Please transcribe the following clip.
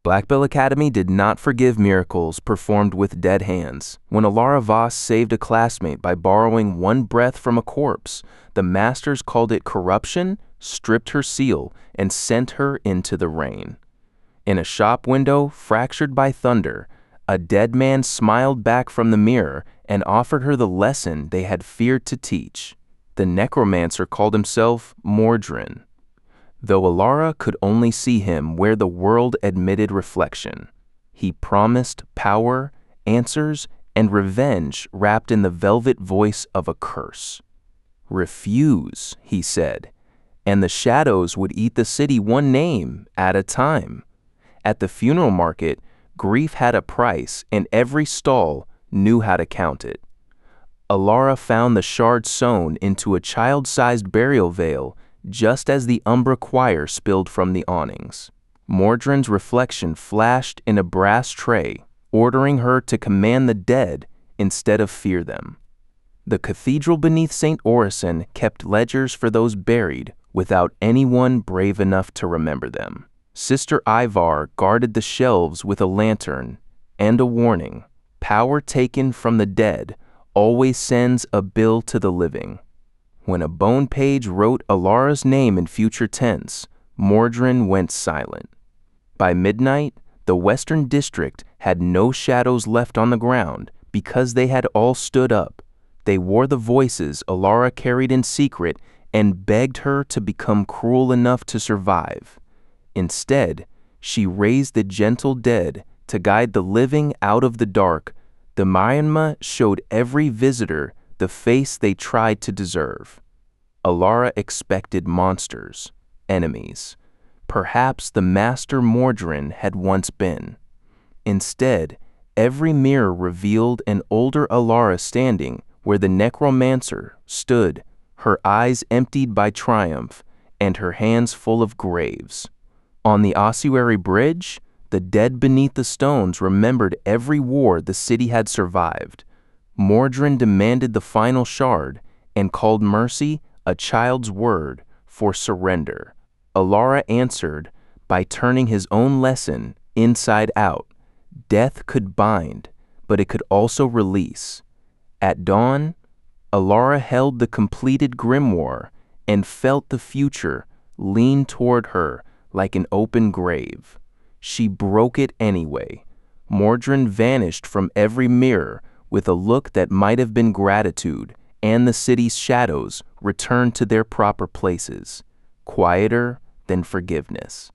Black Belt Academy did not forgive miracles performed with dead hands. When Elara Voss saved a classmate by borrowing one breath from a corpse, the masters called it corruption, stripped her seal, and sent her into the rain. In a shop window fractured by thunder, a dead man smiled back from the mirror and offered her the lesson they had feared to teach. The Necromancer called himself Mordrin, though Elara could only see him where the world admitted reflection. He promised power, answers, and revenge wrapped in the velvet voice of a curse. "Refuse," he said, and the shadows would eat the city one name at a time. At the funeral market, grief had a price, and every stall knew how to count it. Elara found the shard sewn into a child-sized burial veil just as the Umbra choir spilled from the awnings. Mordrin's reflection flashed in a brass tray, ordering her to command the dead instead of fear them. The cathedral beneath St. Orison kept ledgers for those buried without anyone brave enough to remember them. Sister Ivar guarded the shelves with a lantern and a warning: power taken from the dead always sends a bill to the living. When a bone page wrote Elara's name in future tense, Mordrin went silent. By midnight, the Western District had no shadows left on the ground because they had all stood up. They wore the voices Elara carried in secret and begged her to become cruel enough to survive. Instead, she raised the gentle dead to guide the living out of the dark. The Myanmar showed every visitor the face they tried to deserve. Elara expected monsters, enemies. Perhaps the master Mordrin had once been. Instead, every mirror revealed an older Elara standing where the Necromancer stood, her eyes emptied by triumph and her hands full of graves. On the ossuary bridge, the dead beneath the stones remembered every war the city had survived. Mordrin demanded the final shard and called mercy a child's word for surrender. Elara answered by turning his own lesson inside out. Death could bind, but it could also release. At dawn, Elara held the completed grimoire and felt the future lean toward her like an open grave. She broke it anyway. Mordrin vanished from every mirror with a look that might have been gratitude, and the city's shadows returned to their proper places, quieter than forgiveness.